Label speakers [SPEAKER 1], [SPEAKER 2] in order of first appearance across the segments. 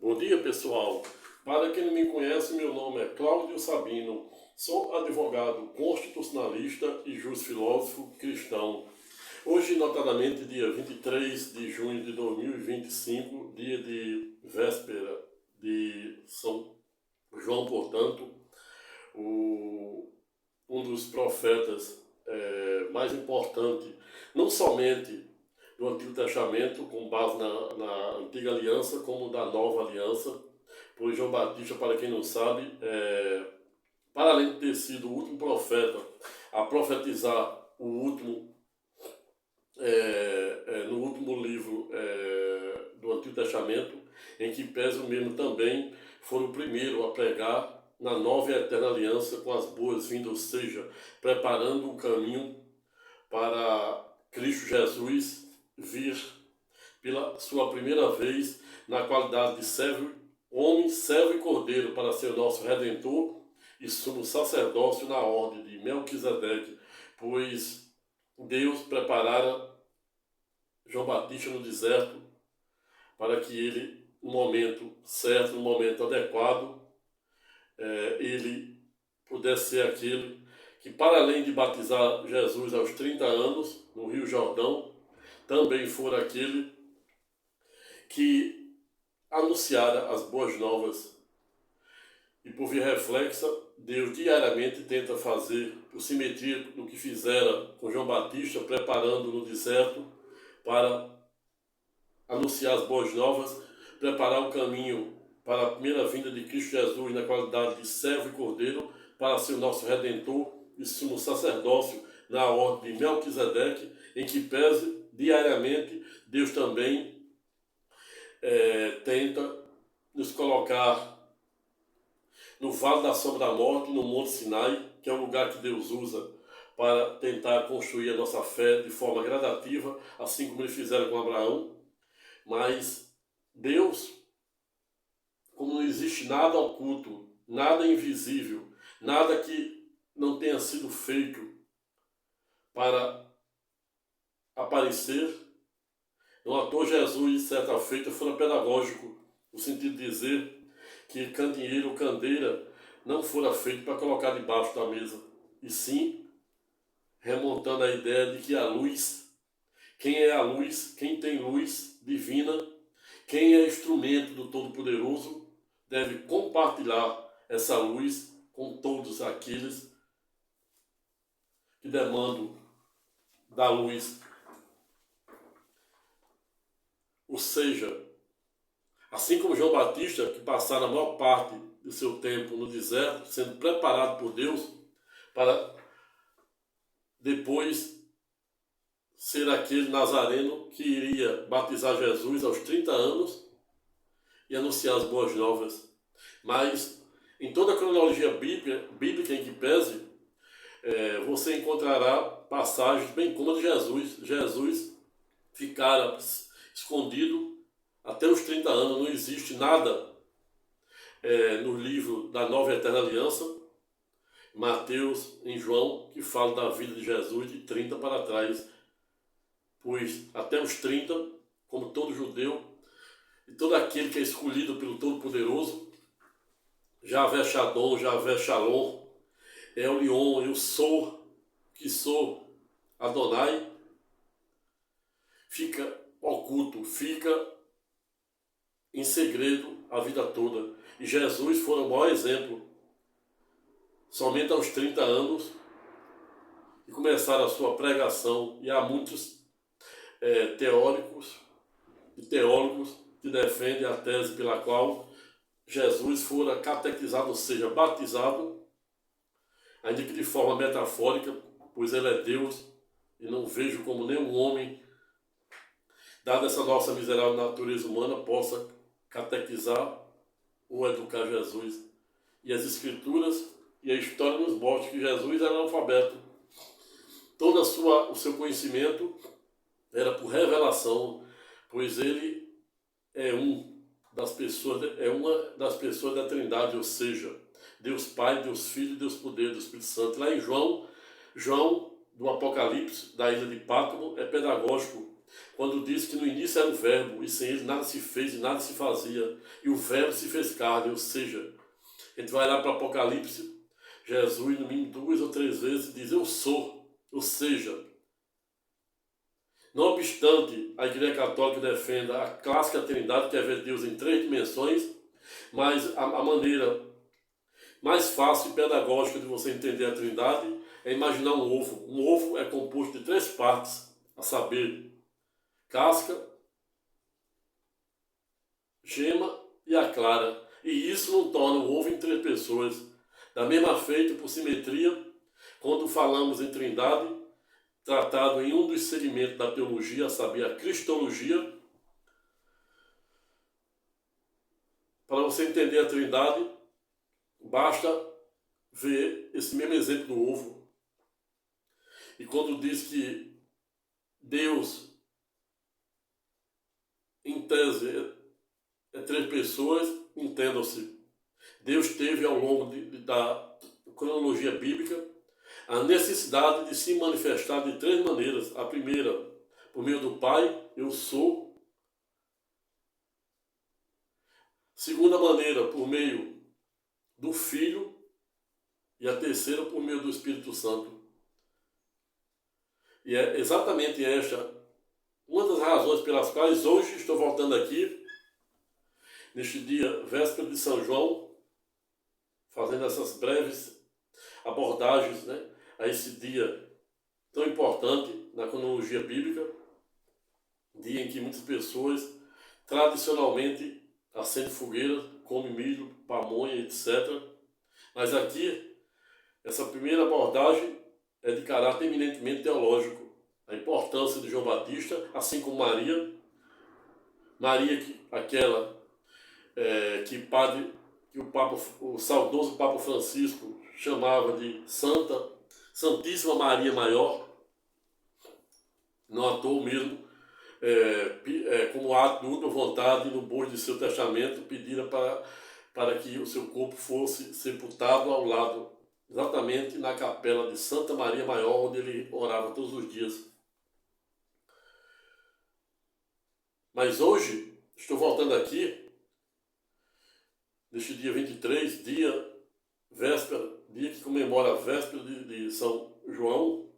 [SPEAKER 1] Bom dia, pessoal. Para quem não me conhece, meu nome é Cláudio Sabino. Sou advogado constitucionalista e juiz-filósofo cristão. Hoje, notadamente, dia 23 de junho de 2025, dia de véspera de São João, portanto, um dos profetas mais importantes, não somente do Antigo Testamento, com base na Antiga Aliança, como da Nova Aliança, pois João Batista, para quem não sabe, para além de ter sido o último profeta a profetizar no último livro do Antigo Testamento, em que pesa o mesmo também, foi o primeiro a pregar na nova e eterna aliança com as boas-vindas, ou seja, preparando o caminho para Cristo Jesus vir pela sua primeira vez na qualidade de servo, homem, servo e cordeiro, para ser o nosso Redentor e sumo sacerdócio na ordem de Melquisedeque, pois Deus preparara João Batista no deserto para que ele, no momento certo, no momento adequado, ele pudesse ser aquele que, para além de batizar Jesus aos 30 anos, no Rio Jordão, também for aquele que anunciara as boas novas. E por via reflexa, Deus diariamente tenta fazer por simetria do que fizera com João Batista, preparando no deserto para anunciar as boas novas, preparar o caminho para a primeira vinda de Cristo Jesus na qualidade de servo e cordeiro, para ser o nosso Redentor e sumo sacerdócio na ordem de Melquisedeque, em que pese diariamente Deus também tenta nos colocar no Vale da Sombra da Morte, no Monte Sinai, que é o lugar que Deus usa para tentar construir a nossa fé de forma gradativa, assim como ele fizeram com Abraão. Mas Deus, como não existe nada oculto, nada invisível, nada que não tenha sido feito para aparecer, no ator Jesus, certa feita, foi pedagógico, no sentido de dizer que candeeiro ou candeira não fora feito para colocar debaixo da mesa, e sim remontando a ideia de que a luz, quem é a luz, quem tem luz divina, quem é instrumento do Todo-Poderoso, deve compartilhar essa luz com todos aqueles que demandam da luz. Ou seja, assim como João Batista, que passara a maior parte do seu tempo no deserto, sendo preparado por Deus para depois ser aquele nazareno que iria batizar Jesus aos 30 anos e anunciar as boas novas. Mas em toda a cronologia bíblica em que pese, você encontrará passagens bem como a de Jesus. Jesus ficara escondido até os 30 anos, não existe nada no livro da Nova e Eterna Aliança, Mateus, em João, que fala da vida de Jesus de 30 para trás, pois até os 30, como todo judeu e todo aquele que é escolhido pelo Todo-Poderoso, Javé Shadon, Javé Shalom, Elion, eu sou, que sou Adonai, fica oculto, fica em segredo a vida toda. E Jesus foi o maior exemplo. Somente aos 30 anos e começaram a sua pregação, e há muitos teóricos e teólogos que defendem a tese pela qual Jesus fora catequizado, ou seja, batizado, ainda que de forma metafórica, pois ele é Deus e não vejo como nenhum homem, dada essa nossa miserável natureza humana, possa catequizar ou educar Jesus. E as Escrituras e a história nos mostra que Jesus era analfabeto. Todo o seu conhecimento era por revelação, pois ele é uma das pessoas da Trindade, ou seja, Deus Pai, Deus Filho, Deus Poder, Deus Espírito Santo. Lá em João do Apocalipse, da ilha de Patmos, é pedagógico quando diz que no início era o verbo, e sem ele nada se fez e nada se fazia, e o verbo se fez carne, ou seja, a gente vai lá para o Apocalipse, Jesus, no mínimo 2 ou 3 vezes, diz eu sou, ou seja, não obstante a Igreja Católica defenda a clássica trindade, que é ver Deus em 3 dimensões, mas a maneira mais fácil e pedagógica de você entender a trindade é imaginar um ovo. Um ovo é composto de 3 partes, a saber, casca, gema e a clara. E isso não torna o ovo em 3 pessoas. Da mesma feita, por simetria, quando falamos em trindade, tratado em um dos segmentos da teologia, a saber, a cristologia, para você entender a trindade, basta ver esse mesmo exemplo do ovo. E quando diz que Deus, em tese, é 3 pessoas, entendam-se, Deus teve ao longo da cronologia bíblica a necessidade de se manifestar de 3 maneiras. A primeira, por meio do Pai, eu sou. Segunda maneira, por meio do Filho. E a terceira, por meio do Espírito Santo. E é exatamente esta uma das razões pelas quais hoje estou voltando aqui, neste dia, véspera de São João, fazendo essas breves abordagens, né, a esse dia tão importante na cronologia bíblica, dia em que muitas pessoas tradicionalmente acendem fogueira, comem milho, pamonha, etc. Mas aqui, essa primeira abordagem é de caráter eminentemente teológico. A importância de João Batista, assim como Maria, aquela que o saudoso Papa Francisco chamava de Santíssima Maria Maior, não à toa mesmo, como ato de última vontade, no bojo de seu testamento, pedira para que o seu corpo fosse sepultado ao lado, exatamente na capela de Santa Maria Maior, onde ele orava todos os dias. Mas hoje, estou voltando aqui, neste dia 23, dia que comemora a véspera de São João,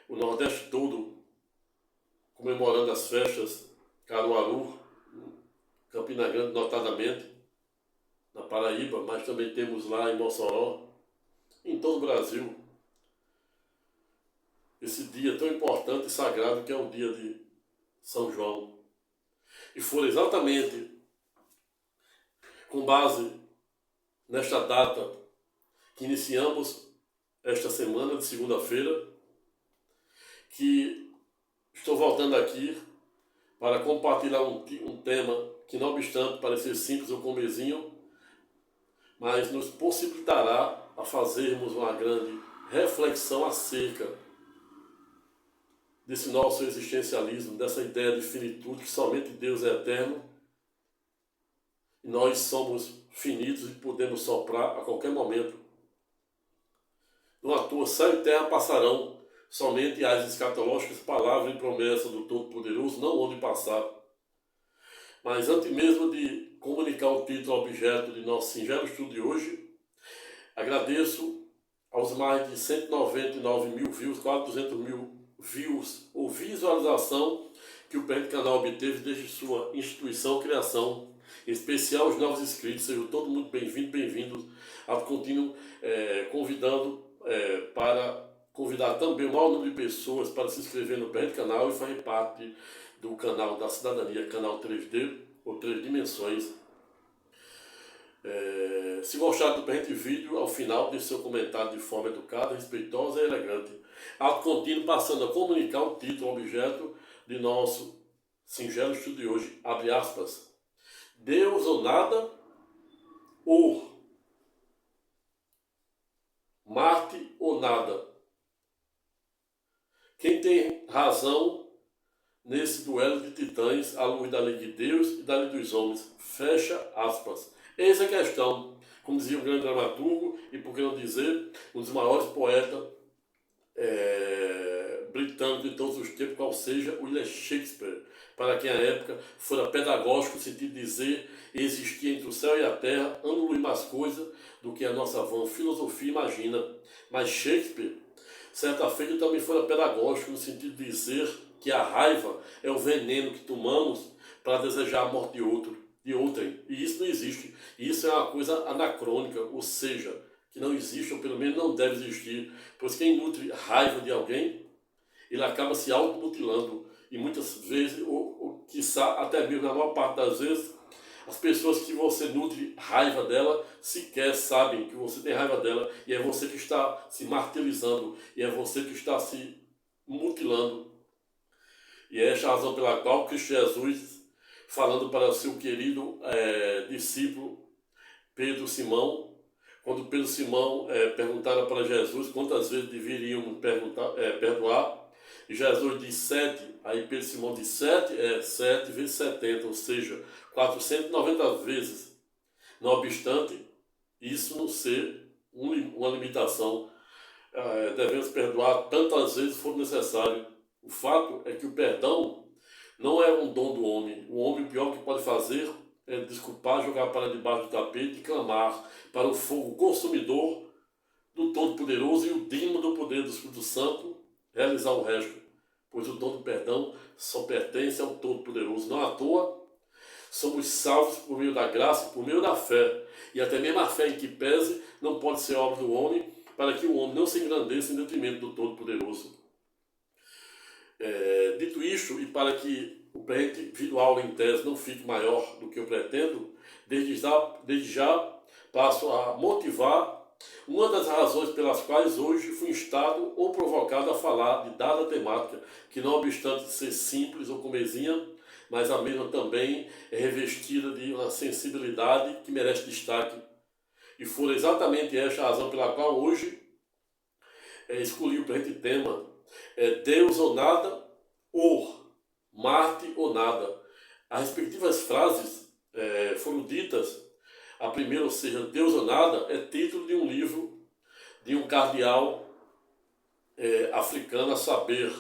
[SPEAKER 1] o Nordeste todo comemorando as festas, Caruaru, Campina Grande notadamente, na Paraíba, mas também temos lá em Mossoró, em todo o Brasil, esse dia tão importante e sagrado que é o dia de São João. E foi exatamente com base nesta data que iniciamos esta semana de segunda-feira, que estou voltando aqui para compartilhar um tema que, não obstante parecer simples ou comezinho, mas nos possibilitará a fazermos uma grande reflexão acerca desse nosso existencialismo, dessa ideia de finitude, que somente Deus é eterno e nós somos finitos e podemos soprar a qualquer momento. Não à toa, céu e terra passarão, somente as escatológicas palavras e promessas do Todo-Poderoso não hão de passar. Mas antes mesmo de comunicar o título ao objeto de nosso singelo estudo de hoje, agradeço aos mais de 199 mil views, quase 200 mil views ou visualização que o PET Canal obteve desde sua instituição, criação. Em especial os novos inscritos, sejam todos muito bem-vindos. Continuo convidando para convidar também o maior número de pessoas para se inscrever no PET Canal e fazer parte do canal da cidadania, canal 3D ou 3 dimensões. Se gostar do presente vídeo, ao final deixe seu comentário de forma educada, respeitosa e elegante. Ato contínuo, passando a comunicar o título, o objeto de nosso singelo estudo de hoje, abre aspas, Deus ou nada, ou Marte ou nada. Quem tem razão nesse duelo de titãs à luz da lei de Deus e da lei dos homens? Fecha aspas. Eis a questão, como dizia um grande dramaturgo, e por que não dizer, um dos maiores poetas britânico de todos os tempos, qual seja William Shakespeare, para quem à época fora pedagógico, no sentido de dizer existia entre o céu e a terra ângulo e mais coisa do que a nossa vã filosofia imagina. Mas Shakespeare, certa feita, também fora pedagógico, no sentido de dizer que a raiva é o veneno que tomamos para desejar a morte de outrem. E isso não existe. Isso é uma coisa anacrônica, ou seja, que não existe, ou pelo menos não deve existir. Pois quem nutre raiva de alguém, ele acaba se automutilando. E muitas vezes, ou quiçá, até mesmo na maior parte das vezes, as pessoas que você nutre raiva dela sequer sabem que você tem raiva dela, e é você que está se martirizando, e é você que está se mutilando. E é esta a razão pela qual Cristo Jesus, falando para seu querido discípulo Pedro Simão, quando Pedro Simão perguntara para Jesus quantas vezes deveriam perdoar, e Jesus diz 7, aí Pedro Simão diz 7, 7 vezes 70, ou seja, 490 vezes. Não obstante, isso não ser uma limitação, devemos perdoar tantas vezes for necessário. O fato é que o perdão não é um dom do homem. O homem, o pior que pode fazer é desculpar, jogar para debaixo do tapete e clamar para o fogo consumidor do Todo-Poderoso e o digno do poder do Espírito Santo realizar o resto. Pois o dom do perdão só pertence ao Todo-Poderoso. Não à toa, somos salvos por meio da graça e por meio da fé. E até mesmo a fé em que pese não pode ser obra do homem, para que o homem não se engrandeça em detrimento do Todo-Poderoso. Dito isto, e para que o presente individual em tese não fique maior do que eu pretendo, desde já passo a motivar uma das razões pelas quais hoje fui instado ou provocado a falar de dada temática, que não obstante ser simples ou comezinha, mas a mesma também é revestida de uma sensibilidade que merece destaque. E foi exatamente esta a razão pela qual hoje escolhi o presente tema, Deus ou nada, ou Marte ou nada. As respectivas frases foram ditas. A primeira, ou seja, Deus ou nada, é título de um livro de um cardeal africano, a saber,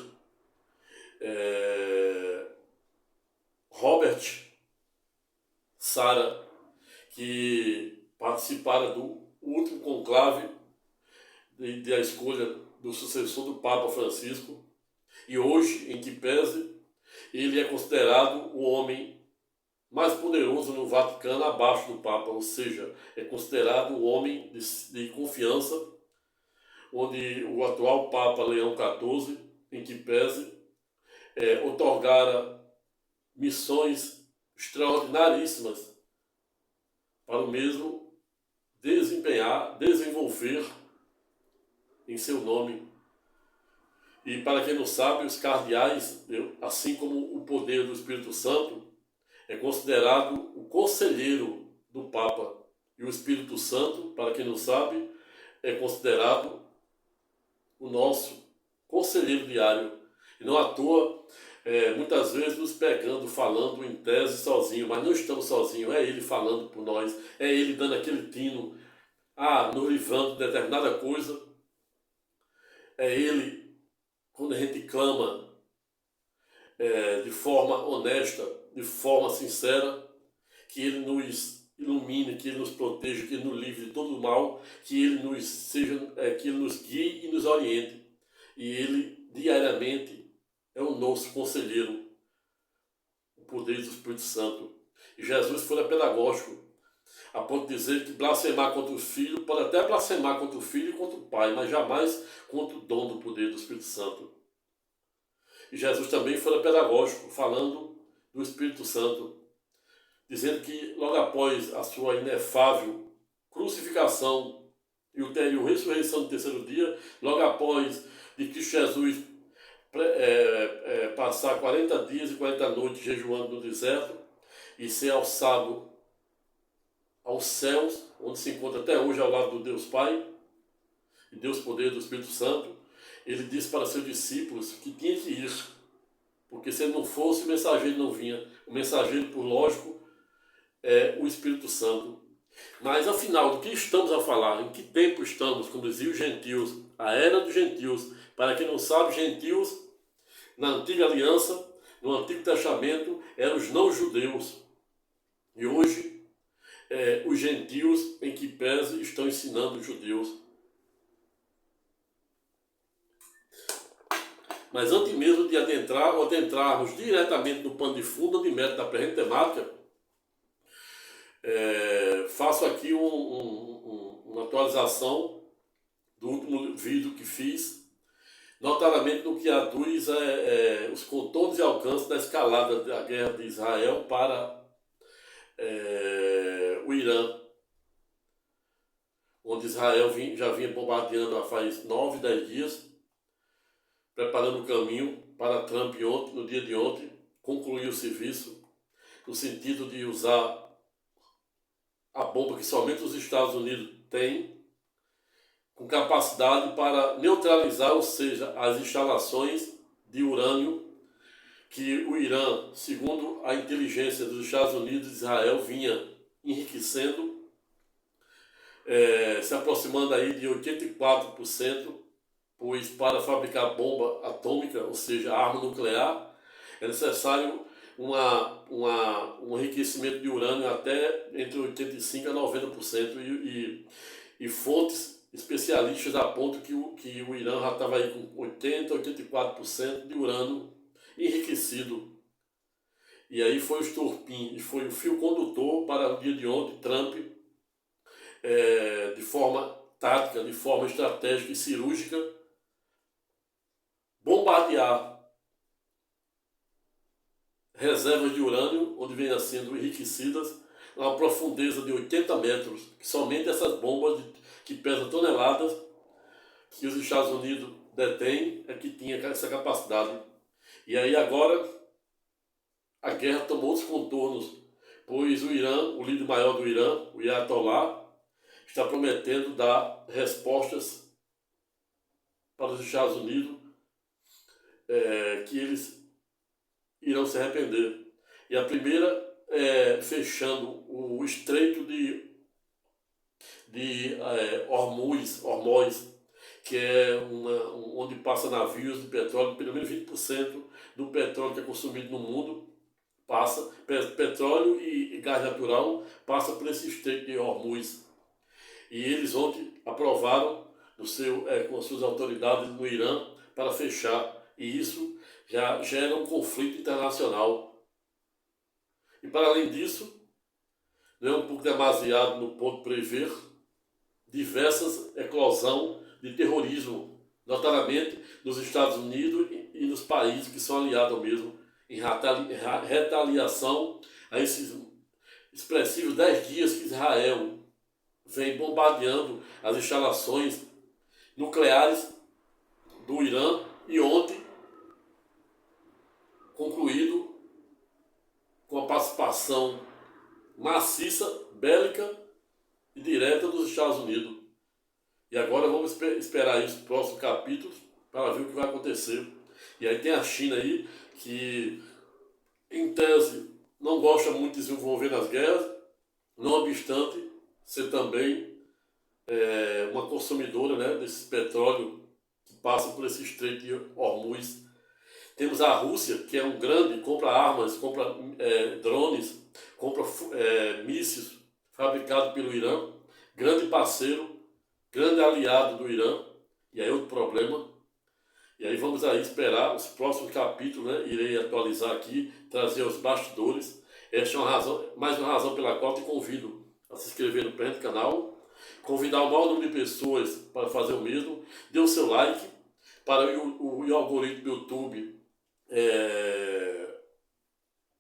[SPEAKER 1] Robert Sarah, que participara do último conclave da escolha do sucessor do Papa Francisco, e hoje, em que pese, ele é considerado o homem mais poderoso no Vaticano abaixo do Papa, ou seja, é considerado o homem de confiança, onde o atual Papa Leão XIV, em que pese, otorgara missões extraordinaríssimas para o mesmo desenvolver em seu nome. E para quem não sabe, os cardeais, assim como o poder do Espírito Santo, é considerado o conselheiro do Papa. E o Espírito Santo, para quem não sabe, é considerado o nosso conselheiro diário. E não à toa, muitas vezes nos pegando, falando em tese sozinho, mas não estamos sozinhos, é Ele falando por nós, é Ele dando aquele tino, nos livrando de determinada coisa, é Ele, quando a gente clama de forma honesta, de forma sincera, que Ele nos ilumine, que Ele nos proteja, que Ele nos livre de todo o mal, que Ele nos guie e nos oriente. E Ele, diariamente, é o nosso conselheiro, o poder do Espírito Santo. E Jesus foi pedagógico, a ponto de dizer que blasfemar contra o Filho, pode até blasfemar contra o Filho e contra o Pai, mas jamais contra o dom do poder do Espírito Santo. E Jesus também foi pedagógico, falando do Espírito Santo, dizendo que logo após a sua inefável crucificação e ulterior ressurreição no terceiro dia, logo após de Cristo Jesus passar 40 dias e 40 noites jejuando no deserto e ser alçado aos céus, onde se encontra até hoje ao lado do Deus Pai e Deus Poder do Espírito Santo, ele disse para seus discípulos que tinha que ir, porque se ele não fosse, o mensageiro não vinha. O mensageiro, por lógico, é o Espírito Santo. Mas, afinal, do que estamos a falar? Em que tempo estamos? Como diziam os gentios, a era dos gentios. Para quem não sabe, gentios na antiga aliança, no Antigo Testamento, eram os não-judeus. E hoje, os gentios, em que pese, estão ensinando os judeus. Mas antes mesmo de adentrarmos diretamente no pano de fundo ou de método da presente temática, faço aqui uma atualização do último vídeo que fiz, notadamente no que aduz os contornos e alcances da escalada da guerra de Israel para o Irã, onde Israel já vinha bombardeando há faz 9, 10 dias, preparando o caminho para Trump no dia de ontem, concluir o serviço, no sentido de usar a bomba que somente os Estados Unidos têm, com capacidade para neutralizar, ou seja, as instalações de urânio que o Irã, segundo a inteligência dos Estados Unidos e Israel, vinha enriquecendo, se aproximando aí de 84%, pois para fabricar bomba atômica, ou seja, arma nuclear, é necessário um enriquecimento de urânio até entre 85% a 90%, e fontes especialistas apontam que o Irã já estava aí com 80% a 84% de urânio enriquecido. E aí foi o estopim, e foi o fio condutor para o dia de ontem, Trump, de forma tática, de forma estratégica e cirúrgica, bombardear reservas de urânio, onde venham sendo enriquecidas, a uma profundeza de 80 metros, que somente essas bombas que pesam toneladas, que os Estados Unidos detêm, é que tinha essa capacidade. E aí agora a guerra tomou outros contornos, pois o Irã, o líder maior do Irã, o Ayatollah, está prometendo dar respostas para os Estados Unidos que eles irão se arrepender. E a primeira é fechando o estreito de Hormuz, que é onde passa navios de petróleo. Pelo menos 20% do petróleo que é consumido no mundo passa, petróleo e gás natural passa por esse estreito de Hormuz. E eles ontem aprovaram com as suas autoridades no Irã para fechar. E isso já gera um conflito internacional. E para além disso, não é um pouco demasiado no ponto prever diversas eclosão de terrorismo, notadamente nos Estados Unidos e nos países que são aliados mesmo, em retaliação a esses expressivos 10 dias que Israel vem bombardeando as instalações nucleares do Irã, e ontem concluído com a participação maciça, bélica e direta dos Estados Unidos. E agora vamos esperar isso, próximos capítulos, para ver o que vai acontecer. E aí tem a China aí, que em tese não gosta muito de se envolver nas guerras, não obstante ser também uma consumidora, né, desse petróleo que passa por esse estreito de Hormuz. Temos a Rússia, que é um grande, compra armas, compra drones, compra mísseis fabricados pelo Irã, grande parceiro, grande aliado do Irã. E aí outro problema. E aí vamos aí esperar os próximos capítulos, né? Irei atualizar aqui, trazer os bastidores. Esta é mais uma razão pela qual te convido a se inscrever no presente canal, convidar o maior número de pessoas para fazer o mesmo, dê o seu like para o algoritmo do YouTube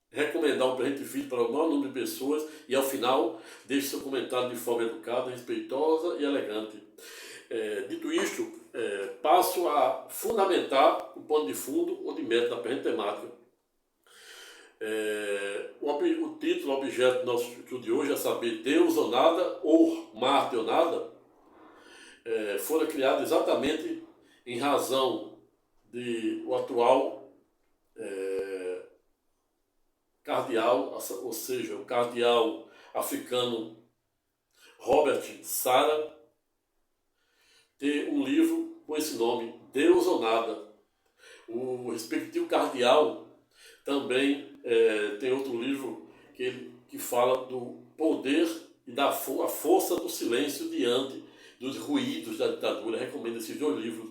[SPEAKER 1] recomendar o presente vídeo para o maior número de pessoas, e ao final deixe seu comentário de forma educada, respeitosa e elegante. Dito isto, passo a fundamentar o pano de fundo ou de método da presente temática. O título, o objeto do nosso estudo de hoje é saber Deus ou nada, ou Marte ou nada, foram criados exatamente em razão de o atual cardeal, ou seja, o cardeal africano Robert Sarah, ter um livro com esse nome, Deus ou Nada, O respectivo cardeal também tem outro livro que fala do poder e da a força do silêncio diante dos ruídos da ditadura. Eu recomendo esses dois livros.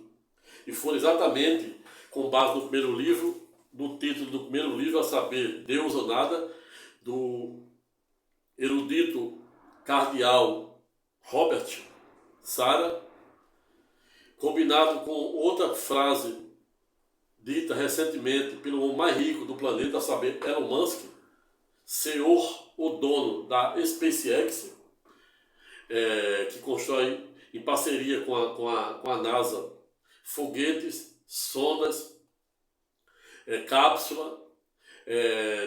[SPEAKER 1] E foram exatamente com base no primeiro livro, no título do primeiro livro, a saber, Deus ou Nada, do erudito cardeal Robert Sara, combinado com outra frase dita recentemente pelo homem mais rico do planeta, a saber, Elon Musk, senhor, o dono da SpaceX, que constrói em parceria com a NASA foguetes, sondas, cápsula,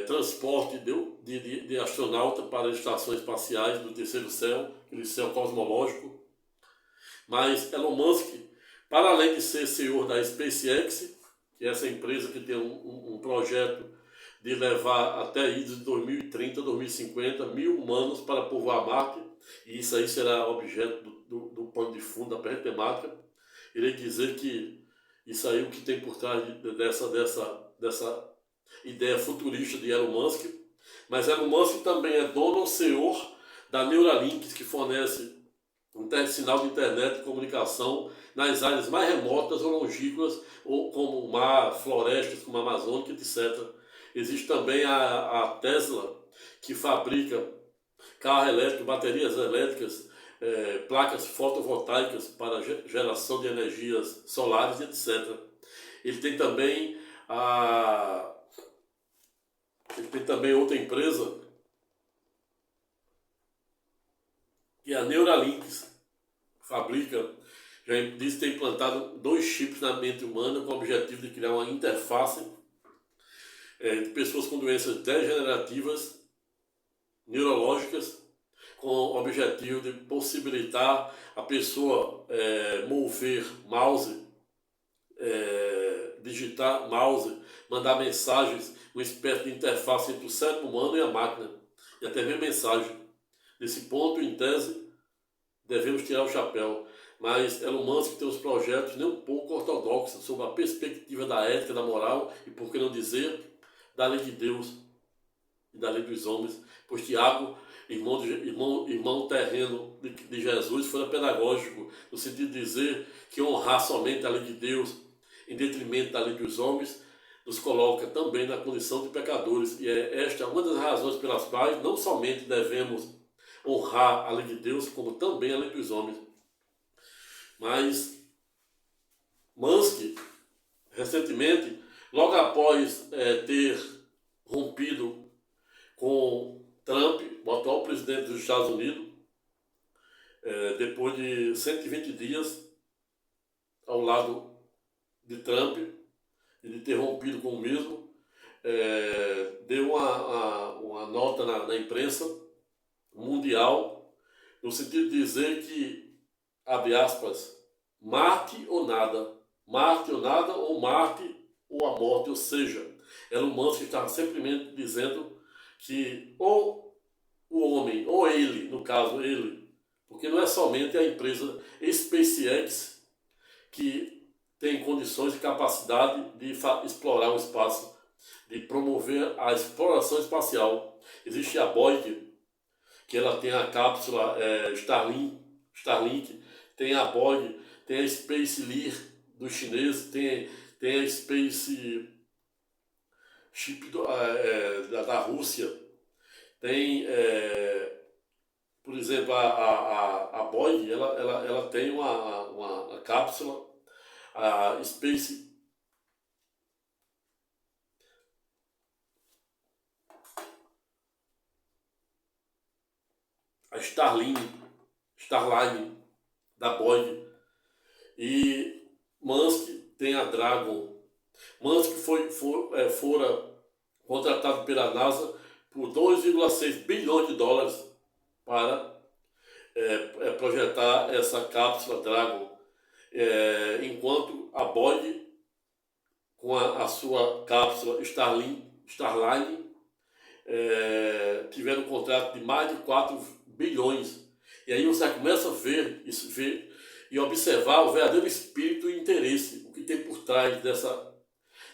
[SPEAKER 1] transporte de astronauta para as estações espaciais do terceiro céu, aquele céu cosmológico. Mas Elon Musk, para além de ser senhor da SpaceX, que é essa empresa que tem um projeto de levar até aí de 2030, 2050, 1.000 humanos para povoar Marte, e isso aí será objeto do pano de fundo da presente temática, irei dizer que isso aí é o que tem por trás dessa ideia futurista de Elon Musk. Mas Elon Musk também é dono ou senhor da Neuralink, que fornece um sinal de internet e comunicação nas áreas mais remotas ou longínquas, ou como o mar, florestas como a Amazônia, etc. Existe também a Tesla, que fabrica carro elétrico, baterias elétricas, placas fotovoltaicas para geração de energias solares, etc. Ele tem também outra empresa, que é a Neuralink, fabrica, já disse ter implantado 2 chips na mente humana com o objetivo de criar uma interface de pessoas com doenças degenerativas, neurológicas, com o objetivo de possibilitar a pessoa mover mouse, digitar mouse, mandar mensagens, uma espécie de interface entre o cérebro humano e a máquina, e até mesmo mensagem. Nesse ponto, em tese, devemos tirar o chapéu. Mas Elon Musk tem uns projetos nem um pouco ortodoxos sobre a perspectiva da ética, da moral e, por que não dizer, da lei de Deus e da lei dos homens. Pois Tiago, irmão terreno de Jesus, foi pedagógico no sentido de dizer que honrar somente a lei de Deus em detrimento da lei dos homens nos coloca também na condição de pecadores. E esta é uma das razões pelas quais não somente devemos honrar a lei de Deus, como também a lei dos homens. Mas Musk, recentemente, logo após ter rompido com Trump, o atual presidente dos Estados Unidos, depois de 120 dias ao lado de Trump e de ter rompido com o mesmo, deu uma nota na imprensa mundial, no sentido de dizer que, abre aspas, Marte ou nada, Marte ou nada, ou Marte ou a morte, ou seja, Elon Musk estava simplesmente dizendo que ou o homem, ou ele, no caso ele, porque não é somente a empresa SpaceX que tem condições e capacidade de explorar o espaço, de promover a exploração espacial. Existe a Boeing, que ela tem a cápsula Starlink, tem a Boeing, tem a Space Lear dos chineses, tem a Space Ship da Rússia, tem, por exemplo, a Boeing, ela tem uma cápsula, a Space a Starline da Boeing, e Musk tem a Dragon. Musk fora contratado pela NASA por 2,6 bilhões de dólares para projetar essa cápsula Dragon, enquanto a Boeing, com a sua cápsula Starline, tiveram um contrato de mais de 4 bilhões. E aí você começa a ver e observar o verdadeiro espírito e interesse, o que tem por trás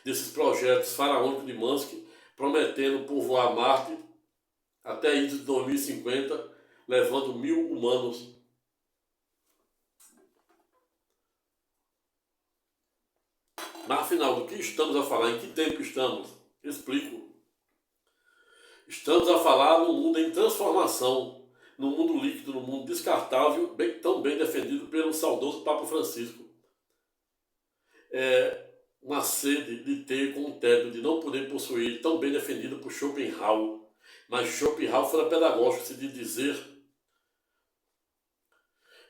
[SPEAKER 1] desses projetos faraônicos de Musk, prometendo povoar Marte até início de 2050, levando 1.000 humanos. Mas afinal, do que estamos a falar? Em que tempo estamos? Explico. Estamos a falar num mundo em transformação, num mundo líquido, num mundo descartável, tão bem defendido pelo saudoso Papa Francisco. Uma sede de ter com um tédio de não poder possuir, tão bem defendido por Schopenhauer. Mas Schopenhauer foi pedagógico se de dizer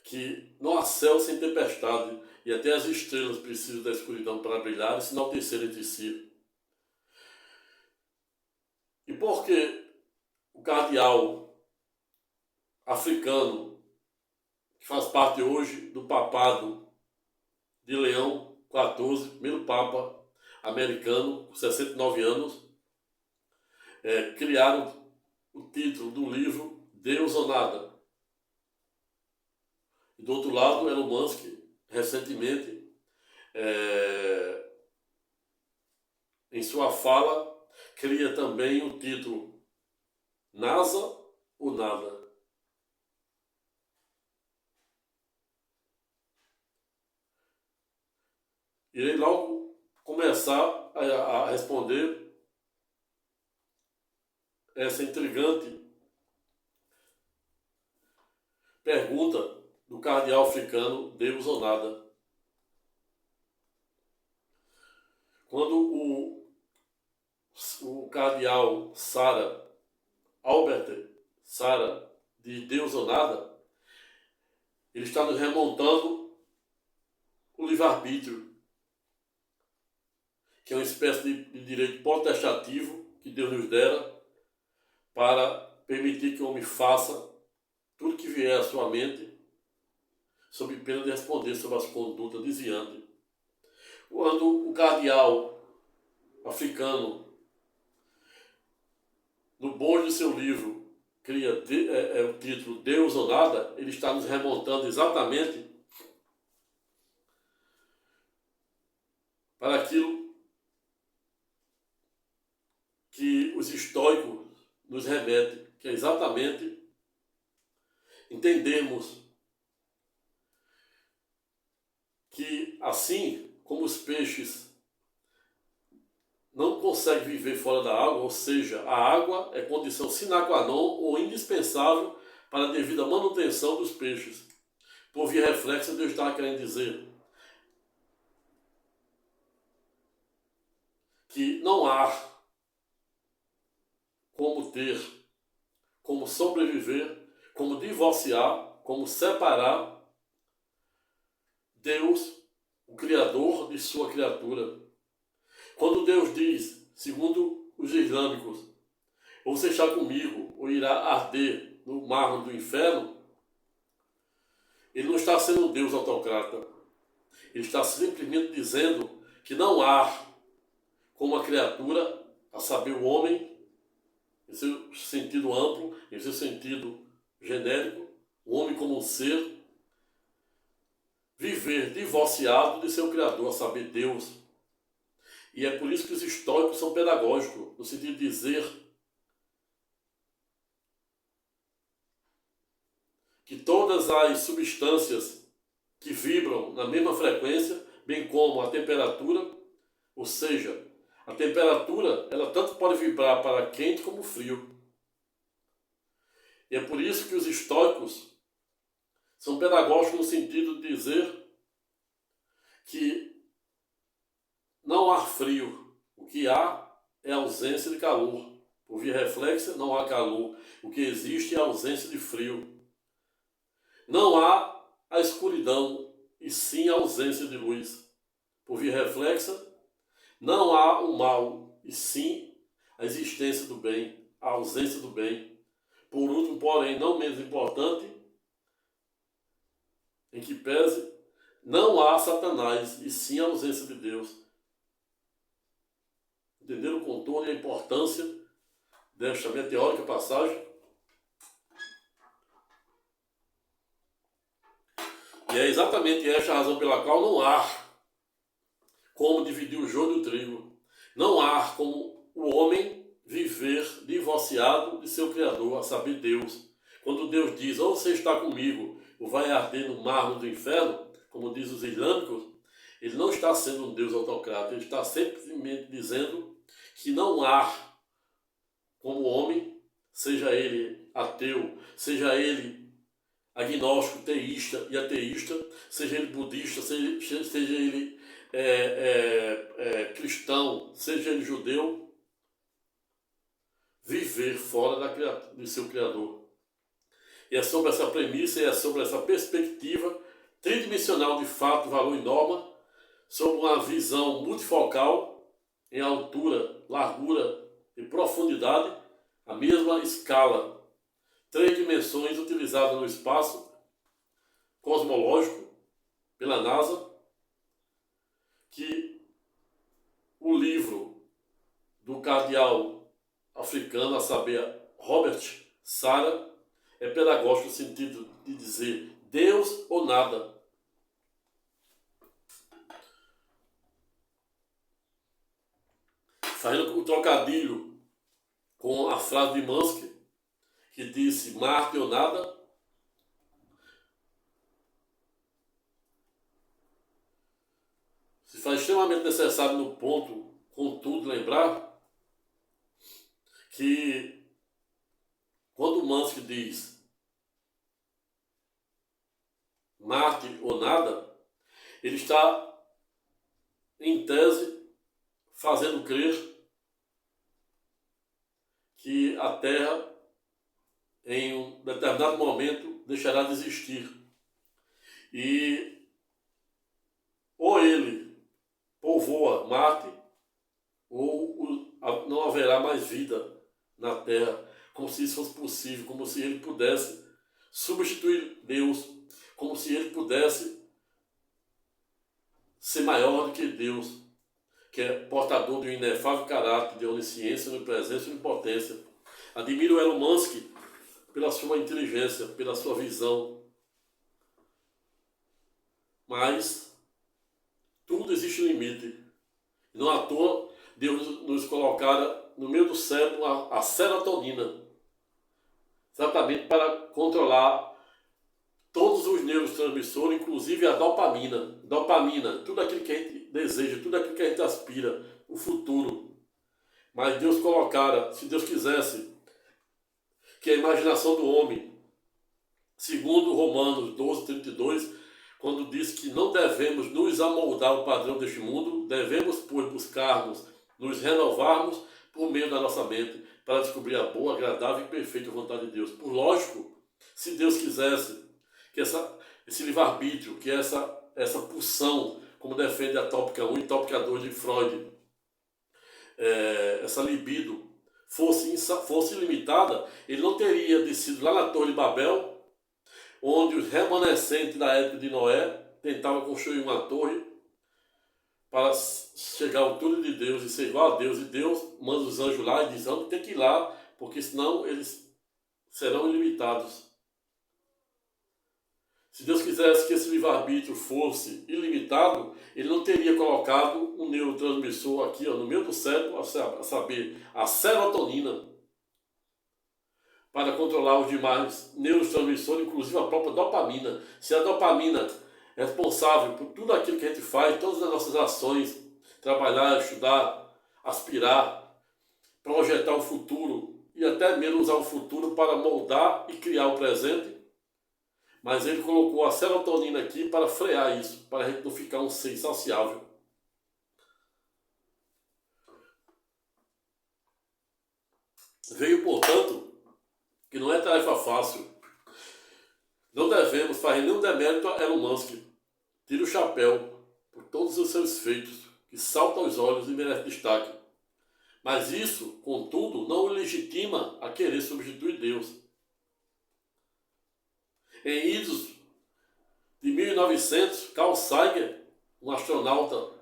[SPEAKER 1] que não há céu sem tempestade e até as estrelas precisam da escuridão para brilhar e se enaltecer entre si. E por que o cardeal africano, que faz parte hoje do papado de Leão XIV, primeiro papa americano, com 69 anos, criaram o título do livro Deus ou Nada? E do outro lado, Elon Musk, recentemente, em sua fala, cria também o título NASA ou Nada? Irei logo começar a responder essa intrigante pergunta do cardeal africano Deus ou Nada. Quando o cardeal Albert Sara de Deus ou Nada, ele está nos remontando o livre-arbítrio, que é uma espécie de direito potestativo que Deus nos dera para permitir que o homem faça tudo que vier à sua mente, sob pena de responder sobre as condutas desviantes. Quando o cardeal africano, no bojo de seu livro, cria o título Deus ou Nada, ele está nos remontando exatamente para aquilo que os estoicos nos remetem, que é exatamente entendermos que, assim como os peixes não conseguem viver fora da água, ou seja, a água é condição sine qua non ou indispensável para a devida manutenção dos peixes. Por via reflexa, Deus estava querendo dizer que não há como ter, como sobreviver, como divorciar, como separar Deus, o Criador, de sua criatura. Quando Deus diz, segundo os islâmicos, ou você está comigo, ou irá arder no mar do inferno, ele não está sendo um Deus autocrata. Ele está simplesmente dizendo que não há como a criatura, a saber, o homem, em seu sentido amplo, em seu sentido genérico, o homem como um ser, viver divorciado de seu Criador, a saber, Deus. E é por isso que os estoicos são pedagógicos, no sentido de dizer que todas as substâncias que vibram na mesma frequência, bem como a temperatura, ou seja, a temperatura, ela tanto pode vibrar para quente como frio. E é por isso que os estoicos são pedagógicos no sentido de dizer que não há frio. O que há é ausência de calor. Por via reflexa, não há calor. O que existe é a ausência de frio. Não há a escuridão, e sim a ausência de luz. Por via reflexa, não há o mal, e sim a existência do bem, a ausência do bem. Por último, porém, não menos importante, em que pese, não há Satanás, e sim a ausência de Deus. Entenderam o contorno e a importância desta meteórica passagem? E é exatamente esta a razão pela qual não há como dividir o joio do trigo. Não há como o homem viver divorciado de seu Criador, a saber, Deus. Quando Deus diz, ou você está comigo, ou vai arder no mármore do inferno, como diz os islâmicos, ele não está sendo um Deus autocrata, ele está simplesmente dizendo que não há como homem, seja ele ateu, seja ele agnóstico, teísta e ateísta, seja ele budista, seja ele cristão, seja ele judeu, viver fora do seu Criador. E é sobre essa premissa e é sobre essa perspectiva tridimensional de fato, valor e norma, sobre uma visão multifocal em altura, largura e profundidade, a mesma escala, 3 dimensões utilizadas no espaço cosmológico pela NASA, que o livro do cardeal africano, a saber, Robert Sarah, é pedagógico no sentido de dizer Deus ou nada. Fazendo o trocadilho com a frase de Musk, que disse Marte ou nada, se faz extremamente necessário no ponto, contudo, lembrar que quando Musk diz Marte ou nada, ele está, em tese, fazendo crer que a Terra, em um determinado momento, deixará de existir. E ou ele povoa Marte, ou não haverá mais vida na Terra, como se isso fosse possível, como se ele pudesse substituir Deus, como se ele pudesse ser maior do que Deus, que é portador de um inefável caráter de onisciência, onipresença e onipotência. Admiro Elon Musk pela sua inteligência, pela sua visão. Mas tudo existe um limite. Não à toa Deus nos colocara no meio do cérebro a serotonina, exatamente para controlar todos os neurotransmissores, inclusive a dopamina. Dopamina, tudo aquilo que a gente deseja, tudo aquilo que a gente aspira, o futuro. Mas Deus colocara, se Deus quisesse, que a imaginação do homem, segundo Romanos 12:32, quando diz que não devemos nos amoldar ao padrão deste mundo, devemos, pois, buscarmos, nos renovarmos por meio da nossa mente, para descobrir a boa, agradável e perfeita vontade de Deus. Por lógico, se Deus quisesse que esse livre-arbítrio, que essa pulsão, como defende a tópica 1 e tópica 2 de Freud, essa libido, fosse limitada, ele não teria descido lá na Torre de Babel, onde os remanescentes da época de Noé tentavam construir uma torre para chegar à altura de Deus e ser igual a Deus, e Deus manda os anjos lá e diz, vamos ter que ir lá, porque senão eles serão ilimitados. Se Deus quisesse que esse livre-arbítrio fosse ilimitado, ele não teria colocado um neurotransmissor aqui no meio do cérebro, a saber, a serotonina, para controlar os demais neurotransmissores, inclusive a própria dopamina. Se a dopamina é responsável por tudo aquilo que a gente faz, todas as nossas ações, trabalhar, estudar, aspirar, projetar o futuro e até mesmo usar o futuro para moldar e criar o presente, mas ele colocou a serotonina aqui para frear isso, para a gente não ficar um ser insaciável. Veio, portanto, que não é tarefa fácil. Não devemos fazer nenhum demérito a Elon Musk. Tira o chapéu por todos os seus feitos, que saltam aos olhos e merecem destaque. Mas isso, contudo, não o legitima a querer substituir Deus. Em idos de 1900, Carl Sagan, um astronauta,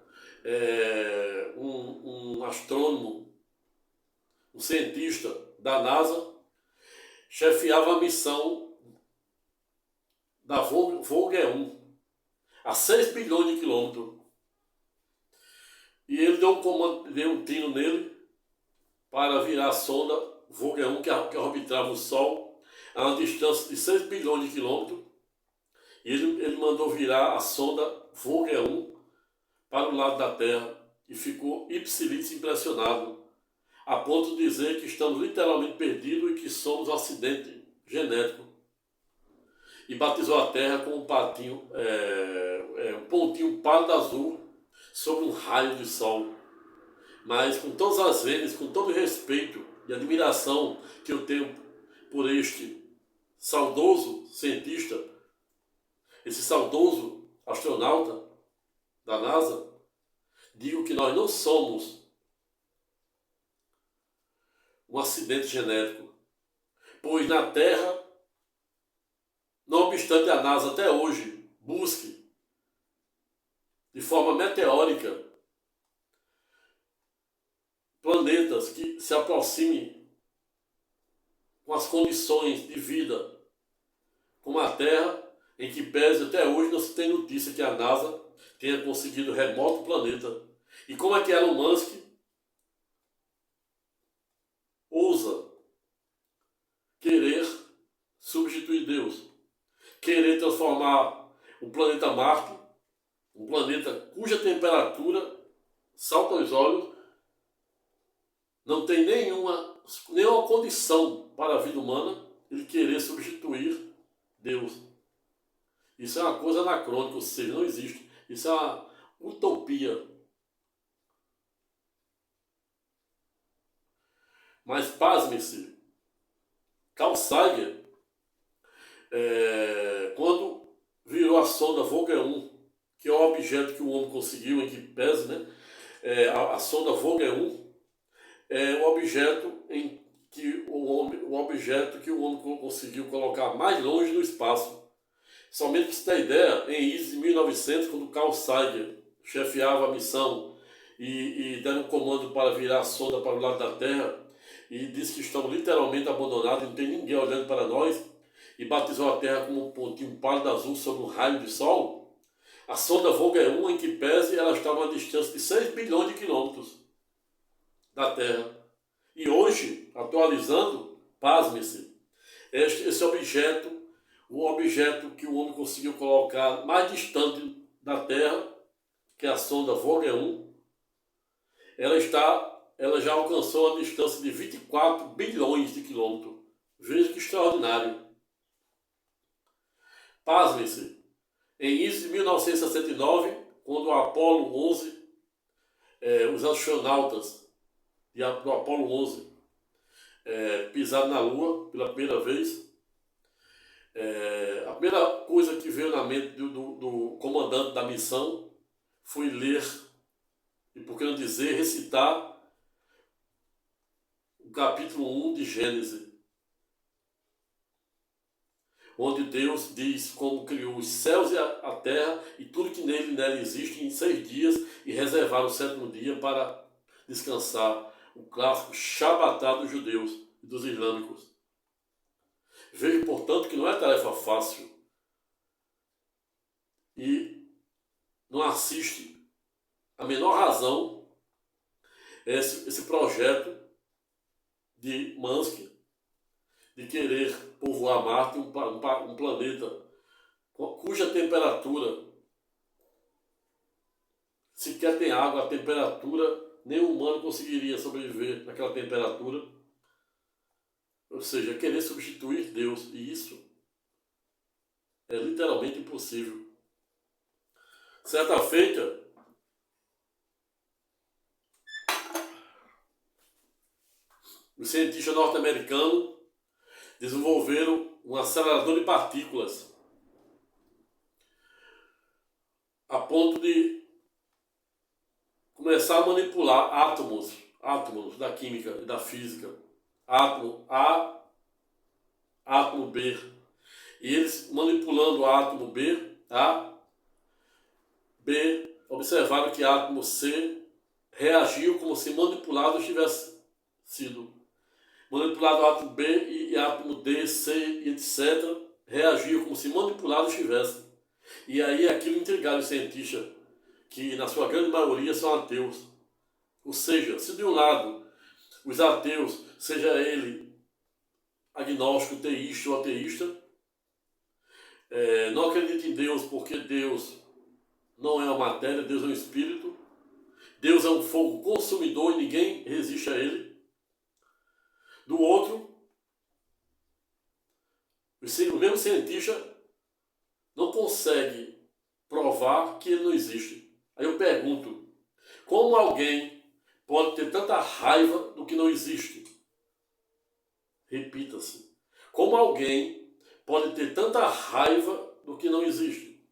[SPEAKER 1] um astrônomo, um cientista da NASA, chefiava a missão da Voyager 1 a 6 bilhões de quilômetros. E ele deu um comando, deu um tiro nele para virar a sonda Voyager 1, que orbitava o Sol a uma distância de 6 bilhões de quilômetros. E ele mandou virar a sonda Voyager 1 para o lado da Terra e ficou ipsilitz impressionado, a ponto de dizer que estamos literalmente perdidos e que somos um acidente genético. E batizou a Terra com um pontinho pálido azul sobre um raio de sol. Mas com todas as vezes, com todo o respeito e admiração que eu tenho por este saudoso cientista, esse saudoso astronauta da NASA, digo que nós não somos um acidente genético, pois na Terra, não obstante a NASA até hoje busque de forma meteórica planetas que se aproximem com as condições de vida como a Terra, em que pese até hoje não se tem notícia que a NASA tenha conseguido remoto planeta. E como é que Elon Musk ousa querer substituir Deus, querer transformar o planeta Marte, um planeta cuja temperatura salta aos olhos, não tem nenhuma condição para a vida humana, ele querer substituir Deus. Isso é uma coisa anacrônica, ou seja, não existe. Isso é uma utopia. Mas pasme-se, Carl Sagan, quando virou a sonda Voyager 1, que é o objeto que o homem conseguiu, em que pese, né? A sonda Voyager 1 é o objeto que o homem conseguiu colocar mais longe no espaço. Somente para você ter ideia, em 1900, quando Carl Sagan chefiava a missão e deram um comando para virar a sonda para o lado da Terra, e disse que estamos literalmente abandonados, não tem ninguém olhando para nós, e batizou a Terra como um pontinho pálido azul sobre um raio de sol, a sonda Voyager 1, em que pese, ela estava a uma distância de 6 bilhões de quilômetros da Terra. E hoje, atualizando, pasme-se, esse objeto, o objeto que o homem conseguiu colocar mais distante da Terra, que é a sonda Voyager 1, ela já alcançou a distância de 24 bilhões de quilômetros. Veja que extraordinário. Pasmem-se, em 1969, quando o Apollo 11, os astronautas do Apollo 11 pisaram na Lua pela primeira vez, a primeira coisa que veio na mente do comandante da missão foi ler, e por que não dizer, recitar o capítulo 1 de Gênesis, onde Deus diz como criou os céus e a terra e tudo que nela existe em 6 dias e reservar o 7º dia para descansar, o clássico Shabatá dos judeus e dos islâmicos. Vejo, portanto, que não é tarefa fácil e não assiste a menor razão esse projeto de Musk de querer povoar Marte, um planeta cuja temperatura sequer tem água, a temperatura, nenhum humano conseguiria sobreviver naquela temperatura. Ou seja, querer substituir Deus, e isso é literalmente impossível. Certa feita, os cientistas norte-americanos desenvolveram um acelerador de partículas a ponto de começar a manipular átomos da química e da física, átomo A, átomo B, e eles manipulando o átomo B, A, B, observaram que átomo C reagiu como se manipulado tivesse sido. Manipulado o átomo B e átomo D, C e etc. reagiu como se manipulado estivesse. E aí aquilo intrigava os cientistas, que na sua grande maioria são ateus. Ou seja, se de um lado os ateus, seja ele agnóstico, teísta ou ateísta, não acredita em Deus porque Deus não é uma matéria, Deus é um espírito, Deus é um fogo consumidor e ninguém resiste a ele. Do outro, o mesmo cientista não consegue provar que ele não existe. Aí eu pergunto, como alguém pode ter tanta raiva do que não existe? Repita-se. Como alguém pode ter tanta raiva do que não existe?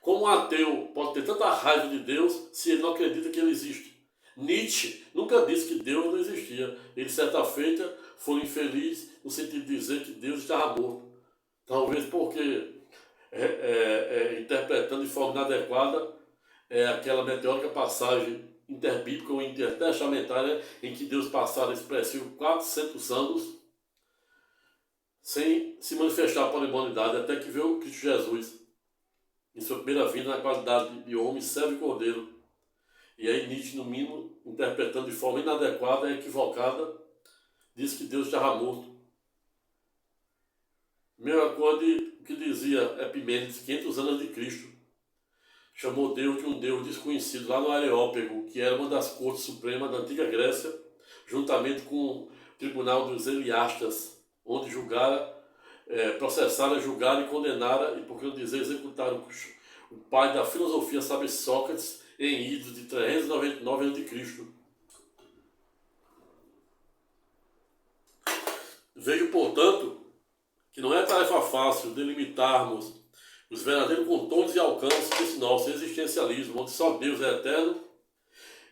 [SPEAKER 1] Como um ateu pode ter tanta raiva de Deus se ele não acredita que ele existe? Nietzsche nunca disse que Deus não existia. Ele, certa feita, foi infeliz no sentido de dizer que Deus estava morto. Talvez porque, interpretando de forma inadequada, aquela meteórica passagem interbíblica ou intertestamentária em que Deus passara expressivo 400 anos sem se manifestar para a humanidade, até que veio Cristo Jesus em sua primeira vinda na qualidade de homem, servo e cordeiro. E aí Nietzsche, no mínimo, interpretando de forma inadequada e equivocada, disse que Deus estava morto. Mesma coisa que dizia Epimênides, 500 anos de Cristo. Chamou Deus de um Deus desconhecido lá no Areópago, que era uma das cortes supremas da antiga Grécia, juntamente com o tribunal dos Eliastas, onde processaram, julgaram e condenaram, e por que não dizer, executaram o pai da filosofia, sabe, Sócrates, em idos de 399 a.C. Vejo, portanto, que não é tarefa fácil delimitarmos os verdadeiros contornos e alcances desse nosso existencialismo, onde só Deus é eterno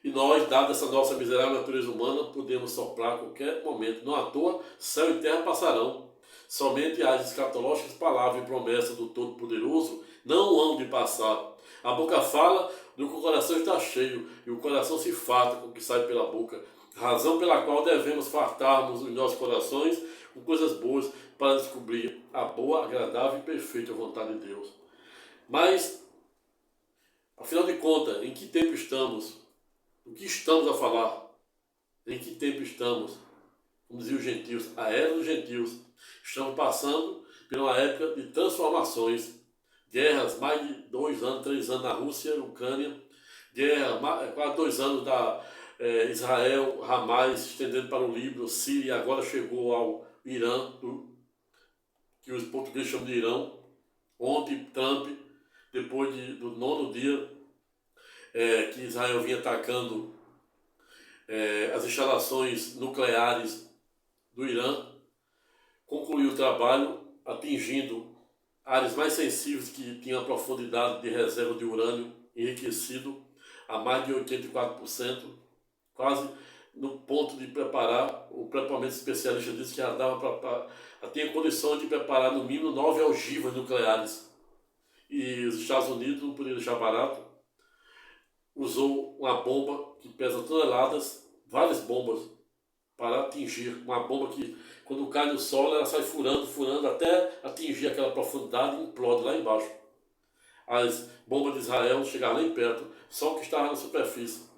[SPEAKER 1] e nós, dada essa nossa miserável natureza humana, podemos soprar a qualquer momento. Não à toa, céu e terra passarão. Somente as escatológicas palavras e promessas do Todo-Poderoso não hão de passar. A boca fala do que o coração está cheio, e o coração se farta com o que sai pela boca. Razão pela qual devemos fartarmos os nossos corações com coisas boas para descobrir a boa, agradável e perfeita vontade de Deus. Mas, afinal de contas, em que tempo estamos? O que estamos a falar? Em que tempo estamos? Como diziam os gentios, a era dos gentios. Estamos passando por uma época de transformações. Guerras, mais de 2 anos, 3 anos na Rússia e Ucrânia. Guerra, quase 2 anos da Israel, Hamas, se estendendo para o Líbano, Síria, e agora chegou ao Irã, que os portugueses chamam de Irão. Ontem, Trump, depois do 9º dia que Israel vinha atacando as instalações nucleares do Irã, concluiu o trabalho atingindo áreas mais sensíveis que tinham a profundidade de reserva de urânio enriquecido a mais de 84%, quase no ponto de preparar. O preparamento especialista disse que já tinha condições de preparar no mínimo 9 ogivas nucleares. E os Estados Unidos, não podia deixar barato, usou uma bomba que pesa toneladas, várias bombas, para atingir uma bomba que, quando cai no solo, ela sai furando até atingir aquela profundidade e implode lá embaixo. As bombas de Israel não chegaram nem perto, só o que estava na superfície.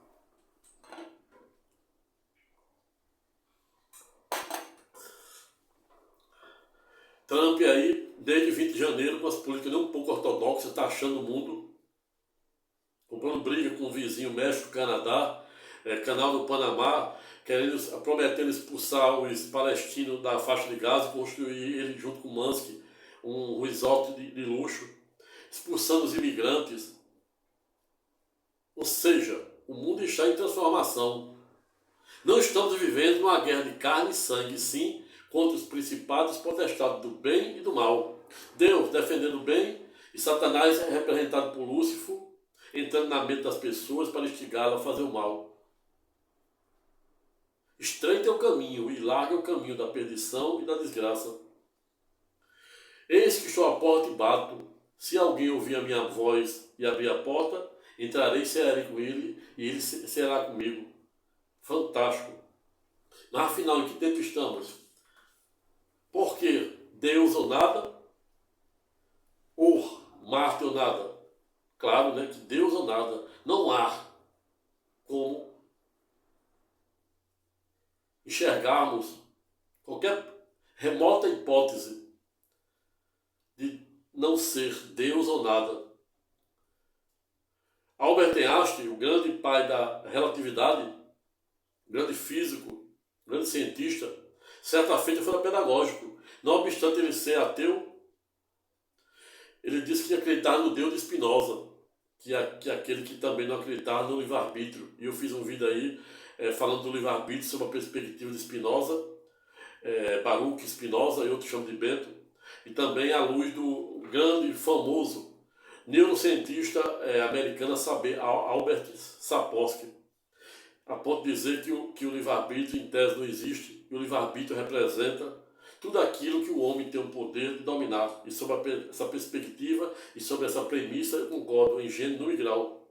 [SPEAKER 1] Trump aí, desde 20 de janeiro, com as políticas nem um pouco ortodoxas, taxando o mundo, comprando briga com o vizinho México, Canadá, Canal do Panamá, prometendo expulsar os palestinos da faixa de Gaza, construir ele junto com Musk um resort de luxo, expulsando os imigrantes. Ou seja, o mundo está em transformação. Não estamos vivendo uma guerra de carne e sangue, sim, contra os principados e potestades do bem e do mal. Deus defendendo o bem e Satanás é representado por Lúcifer, entrando na mente das pessoas para instigá-la a fazer o mal. Estreita é o caminho e larga é o caminho da perdição e da desgraça. Eis que estou à porta e bato. Se alguém ouvir a minha voz e abrir a porta, entrarei e cearei com ele, e ele será comigo. Fantástico. Mas afinal, em que tempo estamos? Por quê? Deus ou nada? Ou Marte ou nada? Claro, né? Que Deus ou nada. Não há. como enxergarmos qualquer remota hipótese de não ser Deus ou nada. Albert Einstein, o grande pai da relatividade, grande físico, grande cientista, certa feita foi pedagógico. Não obstante ele ser ateu, ele disse que acreditava no Deus de Spinoza, que é aquele que também não acreditava no livre-arbítrio. E eu fiz um vídeo aí falando do livre-arbítrio sob a perspectiva de Spinoza, Baruch Spinoza, e outros chamam de Bento, e também à luz do grande, famoso neurocientista americano Albert Sapolsky, a ponto de dizer que o livre-arbítrio em tese não existe, e o livre-arbítrio representa tudo aquilo que o homem tem o poder de dominar. E sobre essa perspectiva e sobre essa premissa eu concordo em gênero, número e grau.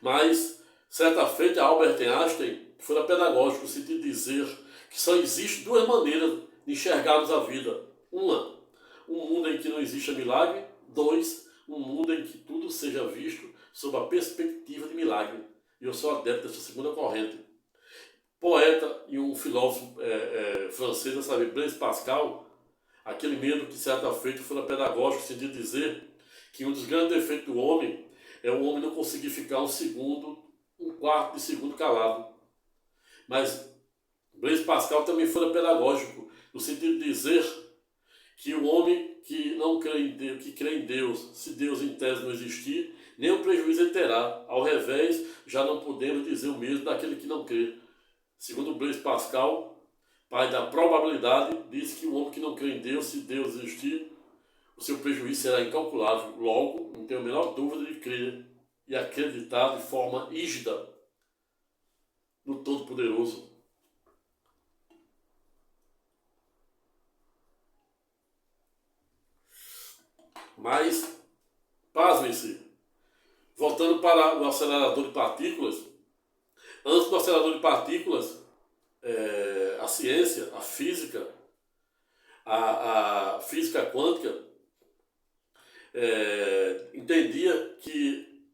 [SPEAKER 1] Mas, certa feita, Albert Einstein foi pedagógico no sentido de dizer que só existe duas maneiras de enxergarmos a vida. Uma, um mundo em que não existe milagre. Dois, um mundo em que tudo seja visto sob a perspectiva de milagre. E eu sou adepto dessa segunda corrente. Poeta e um filósofo francês, sabe, Blaise Pascal, aquele mesmo que certa feita foi pedagógico, no sentido de dizer que um dos grandes defeitos do homem é o homem não conseguir ficar um quarto de segundo calado. Mas Blaise Pascal também foi pedagógico, no sentido de dizer que o homem que não crê em Deus, que crê em Deus, se Deus em tese não existir, nenhum prejuízo ele terá. Ao revés, já não podemos dizer o mesmo daquele que não crê. Segundo Blaise Pascal, pai da probabilidade, diz que o homem que não crê em Deus, se Deus existir, o seu prejuízo será incalculável. Logo, não tenho a menor dúvida de crer e acreditar de forma rígida no Todo-Poderoso. Mas, pasmem-se, voltando para o acelerador de partículas, antes do acelerador de partículas, a ciência, a física, a física quântica, entendia que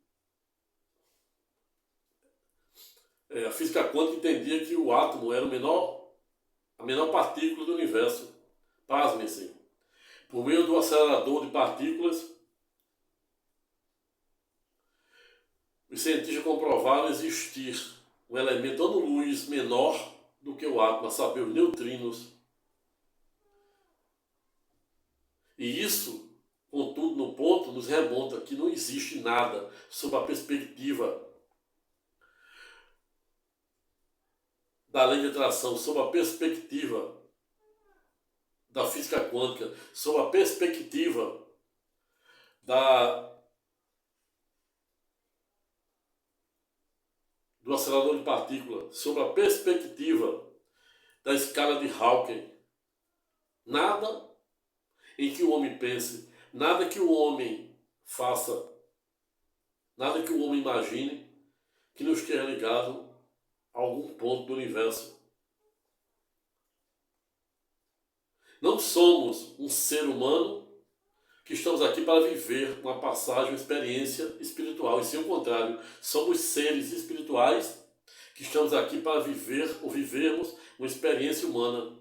[SPEAKER 1] a física quântica entendia que o átomo era a menor partícula do universo. Pasmem-se. Por meio do acelerador de partículas, os cientistas comprovaram existir um elemento ano-luz menor do que o átomo, a saber, os neutrinos. E isso, contudo, no ponto, nos remonta que não existe nada sob a perspectiva da lei de atração, sob a perspectiva da física quântica, sob a perspectiva do acelerador de partículas, sob a perspectiva da escala de Hawking. Nada em que o homem pense, nada que o homem faça, nada que o homem imagine que não esteja ligado a algum ponto do universo. Não somos um ser humano que estamos aqui para viver uma passagem, uma experiência espiritual. E sim o contrário, somos seres espirituais que estamos aqui para viver ou vivermos uma experiência humana.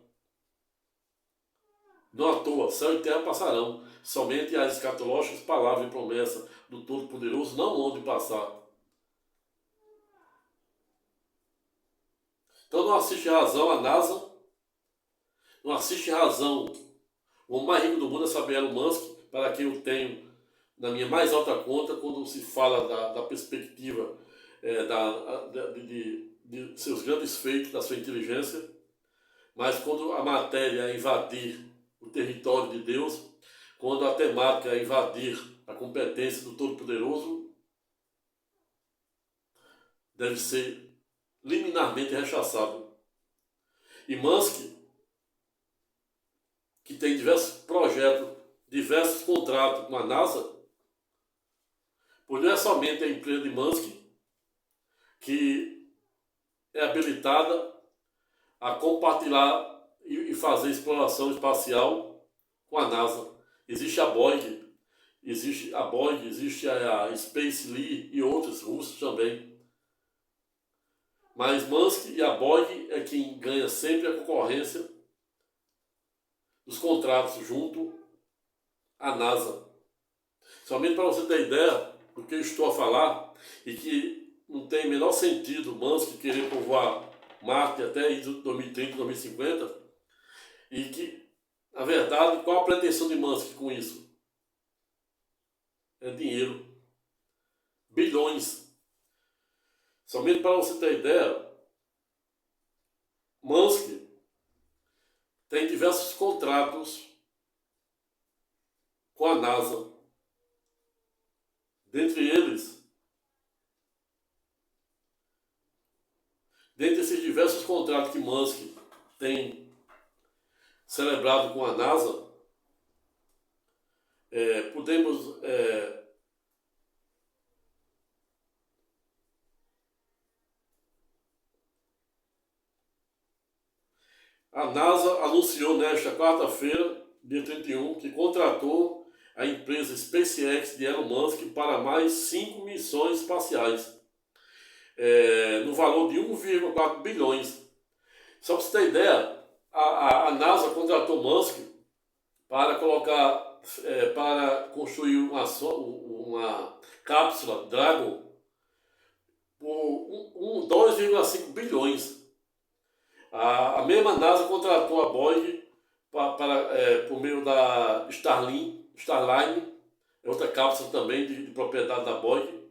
[SPEAKER 1] Não à toa, céu e terra passarão, somente as escatológicas palavras e promessa do Todo-Poderoso não hão de passar. Então não assiste razão a NASA, não assiste razão o homem mais rico do mundo, é saber Elon Musk, para quem eu tenho na minha mais alta conta, quando se fala da perspectiva de seus grandes feitos, da sua inteligência. Mas quando a matéria invadir o território de Deus, quando a temática invadir a competência do Todo-Poderoso, deve ser liminarmente rechaçado. E Musk, que tem diversos projetos, diversos contratos com a NASA, pois não é somente a empresa de Musk que é habilitada a compartilhar e fazer exploração espacial com a NASA. Existe a Boeing, existe a Space Lee e outros russos também. Mas Musk e a Boeing é quem ganha sempre a concorrência dos contratos junto à NASA. Somente para você ter ideia do que eu estou a falar, e que não tem o menor sentido Musk querer povoar Marte até 2030, 2050, e que, na verdade, qual a pretensão de Musk com isso? É dinheiro. Bilhões. Somente para você ter ideia, Musk tem diversos contratos com a NASA. Dentre esses diversos contratos que Musk tem celebrado com a NASA, podemos a NASA anunciou nesta quarta-feira, dia 31, que contratou a empresa SpaceX de Elon Musk para mais 5 missões espaciais, no valor de 1,4 bilhões. Só para você ter ideia, a NASA contratou Musk para colocar, para construir uma cápsula Dragon por 2,5 bilhões. A mesma NASA contratou a Boeing por meio da Starline, outra cápsula também de propriedade da Boeing,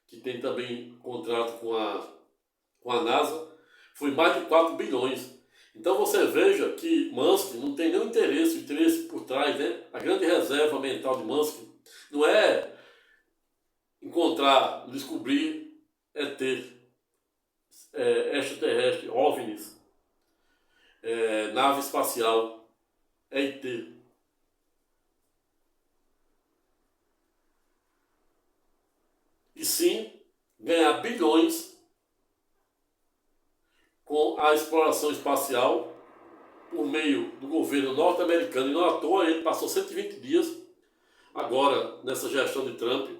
[SPEAKER 1] que tem também contrato com a NASA, foi mais de 4 bilhões. Então você veja que Musk não tem nenhum interesse por trás, né? A grande reserva mental de Musk não é encontrar, descobrir ET, extraterrestre, OVNIs, nave espacial, ET. E sim ganhar bilhões com a exploração espacial por meio do governo norte-americano. E não à toa ele passou 120 dias agora nessa gestão de Trump,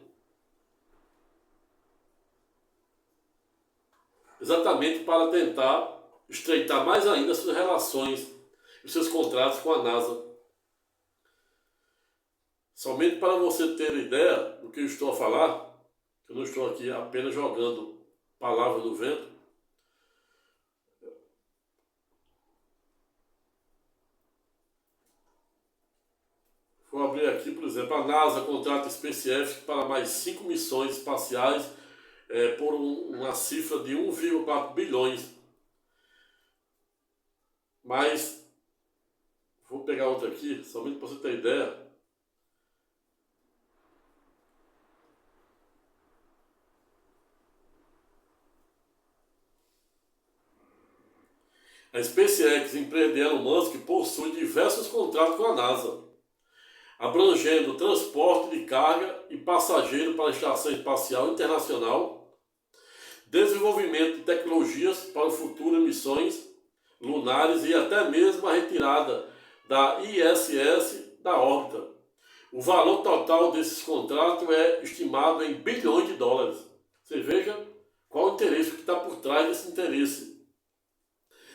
[SPEAKER 1] exatamente para tentar estreitar mais ainda as suas relações, os seus contratos com a NASA. Somente para você ter ideia do que eu estou a falar, eu não estou aqui apenas jogando palavras no vento. Vou abrir aqui, por exemplo, a NASA contrata SpaceX para mais 5 missões espaciais por uma cifra de 1,4 bilhões. Mas, vou pegar outra aqui, somente para você ter ideia. A SpaceX, empresa de Elon Musk, possui diversos contratos com a NASA, abrangendo transporte de carga e passageiro para a Estação Espacial Internacional, desenvolvimento de tecnologias para o futuro missões lunares e até mesmo a retirada da ISS da órbita. O valor total desses contratos é estimado em bilhões de dólares. Você veja qual o interesse que está por trás desse interesse.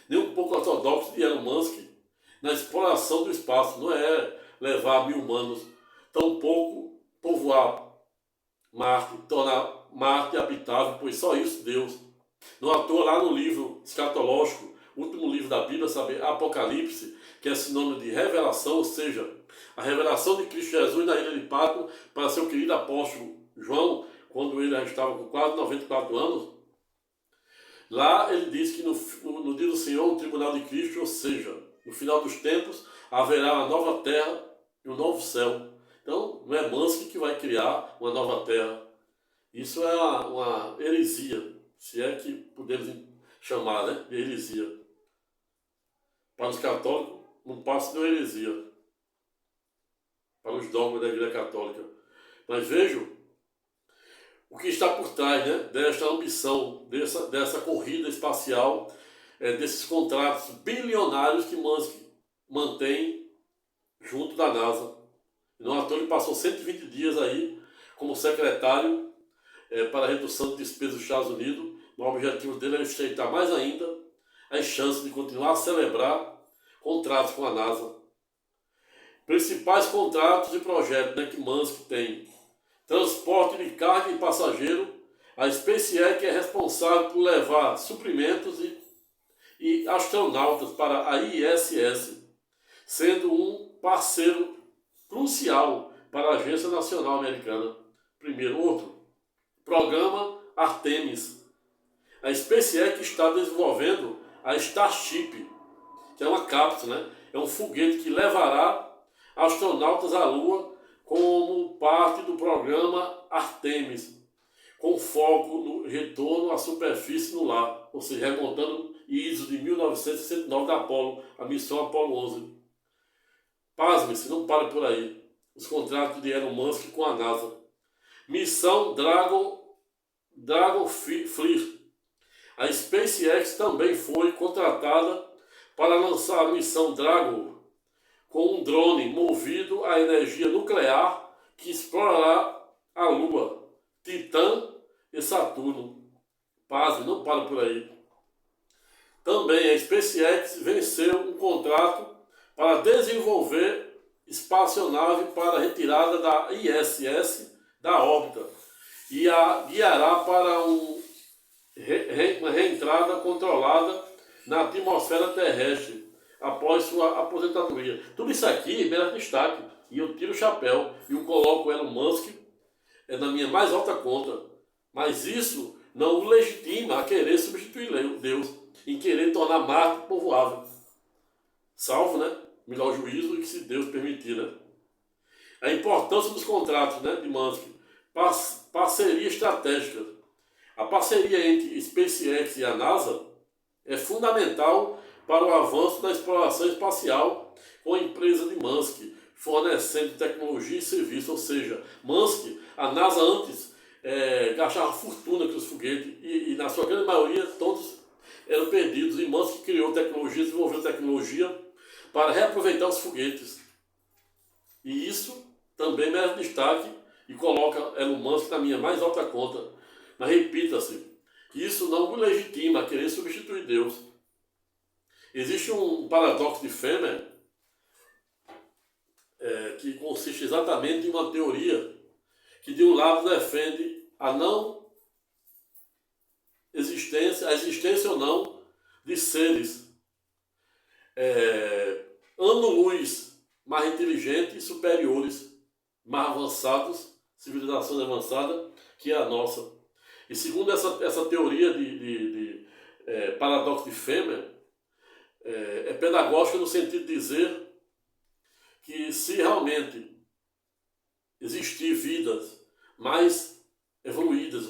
[SPEAKER 1] Nem um pouco ortodoxo de Elon Musk na exploração do espaço. Não é levar 1.000 humanos, tampouco povoar Marte, tornar Marte habitável, pois só isso Deus. Não à toa lá no livro escatológico, último livro da Bíblia, sabe, Apocalipse, que é sinônimo de revelação, ou seja, a revelação de Cristo Jesus na ilha de Patmos para seu querido apóstolo João, quando ele já estava com quase 94 anos. Lá ele diz que no dia do Senhor, o tribunal de Cristo, ou seja, no final dos tempos, haverá uma nova terra e um novo céu. Então, não é Musk que vai criar uma nova terra. Isso é uma heresia, se é que podemos chamar, né, de heresia. Para os católicos, não passa de uma heresia. Para os dogmas da Igreja Católica. Mas vejam o que está por trás, né, desta ambição, dessa corrida espacial, desses contratos bilionários que Musk mantém junto da NASA. No ator ele passou 120 dias aí como secretário para a redução de despesas dos Estados Unidos o objetivo dele é estreitar mais ainda as chances de continuar a celebrar contratos com a NASA. Principais contratos e projetos, né, que Musk tem: transporte de carga e passageiro. A SpaceX é responsável por levar suprimentos e astronautas para a ISS, sendo um parceiro crucial para a Agência Nacional Americana. Primeiro, outro, programa Artemis. A SpaceX está desenvolvendo a Starship, que é uma cápsula, né? É um foguete que levará astronautas à Lua como parte do programa Artemis, com foco no retorno à superfície no lar, ou seja, remontando ISO de 1969 da Apollo, a missão Apollo 11. Pasme-se, não para por aí. Os contratos de Elon Musk com a NASA. Missão Dragonfly. A SpaceX também foi contratada para lançar a missão Dragon, com um drone movido a energia nuclear que explorará a Lua, Titã e Saturno. Pasme, não para por aí. Também a SpaceX venceu um contrato para desenvolver espaçonave para a retirada da ISS da órbita e a guiará para uma reentrada controlada na atmosfera terrestre após sua aposentadoria. Tudo isso aqui merece destaque, e eu tiro o chapéu e eu coloco o Elon Musk na minha mais alta conta. Mas isso não o legitima a querer substituir Deus, em querer tornar Marte povoável. Salvo, né, melhor juízo, e que se Deus permitir, né? A importância dos contratos, né, de Musk. Parceria estratégica. A parceria entre SpaceX e a NASA é fundamental para o avanço da exploração espacial com a empresa de Musk, fornecendo tecnologia e serviço. Ou seja, Musk, a NASA antes gastava fortuna com os foguetes e na sua grande maioria todos eram perdidos. E Musk criou tecnologia, desenvolveu tecnologia para reaproveitar os foguetes. E isso também merece destaque e coloca Elon Musk na minha mais alta conta. Mas repita-se, isso não o legitima a querer substituir Deus. Existe um paradoxo de Fermat que consiste exatamente em uma teoria que de um lado defende a não existência, a existência ou não de seres ano-luz mais inteligentes e superiores, mais avançados, civilizações avançadas que a nossa. E segundo essa teoria de paradoxo de Fermat, é pedagógica no sentido de dizer que se realmente existir vidas mais evoluídas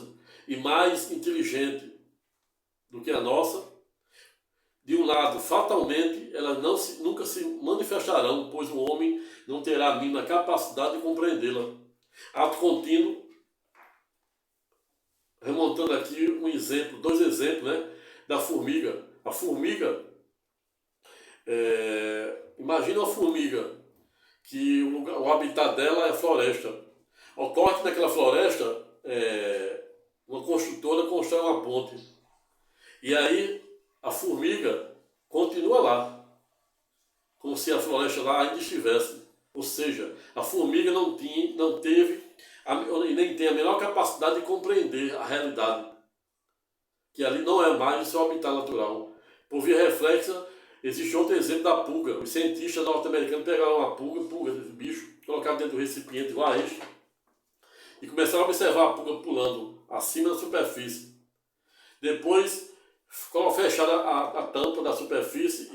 [SPEAKER 1] e mais inteligentes do que a nossa, de um lado, fatalmente, elas nunca se manifestarão, pois o homem não terá a mínima capacidade de compreendê-la. Ato contínuo, remontando aqui dois exemplos, né, da formiga. A formiga, imagina uma formiga que o habitat dela é a floresta. Ocorre que naquela floresta, uma construtora constrói uma ponte. E aí a formiga continua lá, como se a floresta lá ainda estivesse. Ou seja, a formiga não teve e nem tem a menor capacidade de compreender a realidade, que ali não é mais o seu habitat natural. Por via reflexa, existe outro exemplo da pulga. Os cientistas norte-americanos pegaram uma pulga desse bicho, colocaram dentro do recipiente igual a este, e começaram a observar a pulga pulando acima da superfície. Depois, fecharam a tampa da superfície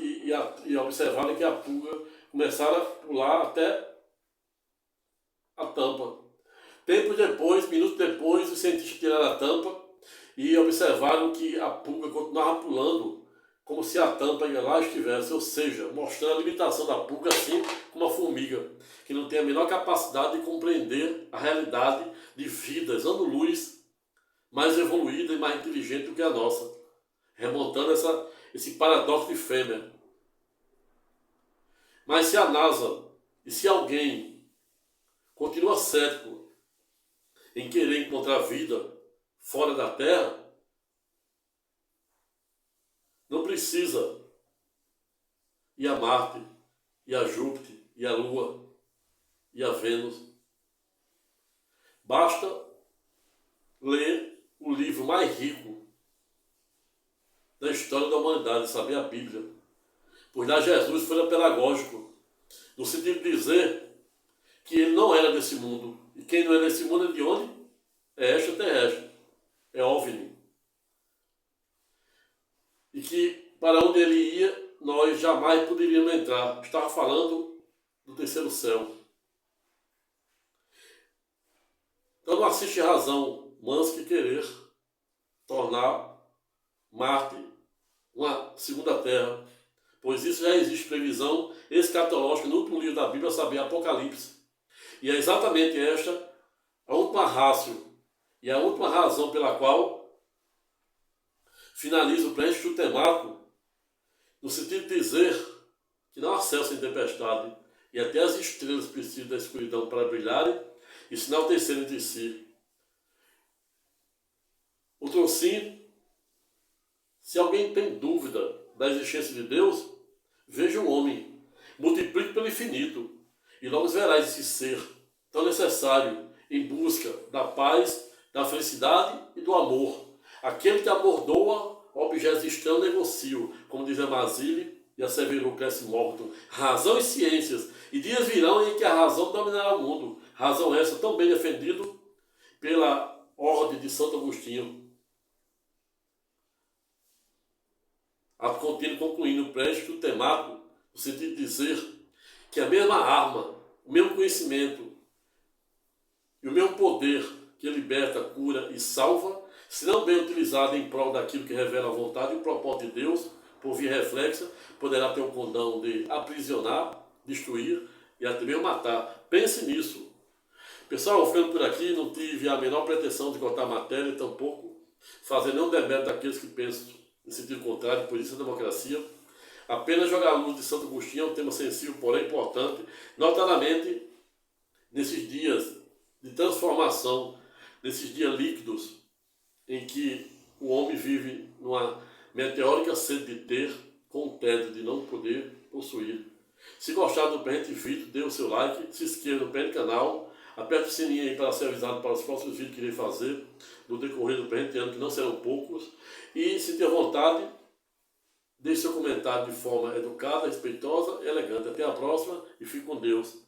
[SPEAKER 1] e observaram que a pulga começaram a pular até a tampa. Tempos depois, minutos depois, os cientistas tiraram a tampa e observaram que a pulga continuava pulando como se a tampa lá estivesse, ou seja, mostrando a limitação da pulga, assim como a formiga, que não tem a menor capacidade de compreender a realidade de vidas, ano-luz, mais evoluída e mais inteligente do que a nossa, remontando esse paradoxo de Fermat. Mas se a NASA e se alguém continua cético em querer encontrar vida fora da Terra, Não precisa ir a Marte, ir a Júpiter, ir a Lua, ir a Vênus. Basta ler o livro mais rico da história da humanidade, saber a Bíblia. Pois lá Jesus foi pedagógico, no sentido de dizer que ele não era desse mundo. E quem não é desse mundo é de onde? É extraterrestre, é OVNI. E que para onde ele ia, nós jamais poderíamos entrar. Estava falando do terceiro céu. Então não assiste razão Musk querer tornar Marte uma segunda terra, pois isso já existe previsão escatológica no último livro da Bíblia, saber Apocalipse. E é exatamente esta a última ratio e a última razão pela qual finaliza o pré-estudo temático, no sentido de dizer que não há céu sem tempestade, e até as estrelas precisam da escuridão para brilharem e se enaltecerem de si. Outro sim, se alguém tem dúvida da existência de Deus, veja o homem, multiplique pelo infinito, e logo verás esse ser tão necessário em busca da paz, da felicidade e do amor. Aquele que abordoa objetos estranhos negociam, como diz a Mazili e asseverou Cresce Morton, razão e ciências, e dias virão em que a razão dominará o mundo. Razão essa tão bem defendida pela ordem de Santo Agostinho. Ato contínuo concluindo o pré-estudo temático, no sentido de dizer que a mesma arma, o mesmo conhecimento e o mesmo poder que liberta, cura e salva, se não bem utilizado em prol daquilo que revela a vontade e o propósito de Deus, por via reflexa, poderá ter o condão de aprisionar, destruir e até mesmo matar. Pense nisso. Pessoal, eu ficando por aqui, não tive a menor pretensão de cortar matéria, tampouco fazer nenhum demérito daqueles que pensam em sentido contrário, por isso a democracia. Apenas jogar a luz de Santo Agostinho é um tema sensível, porém importante, notadamente nesses dias de transformação, nesses dias líquidos em que o homem vive numa meteórica sede de ter, com o tédio de não poder possuir. Se gostar do presente vídeo, dê o seu like, se inscreva no presente canal, aperte o sininho aí para ser avisado para os próximos vídeos que irei fazer no decorrer do presente ano, que não serão poucos. E se tiver vontade, deixe seu comentário de forma educada, respeitosa e elegante. Até a próxima e fique com Deus.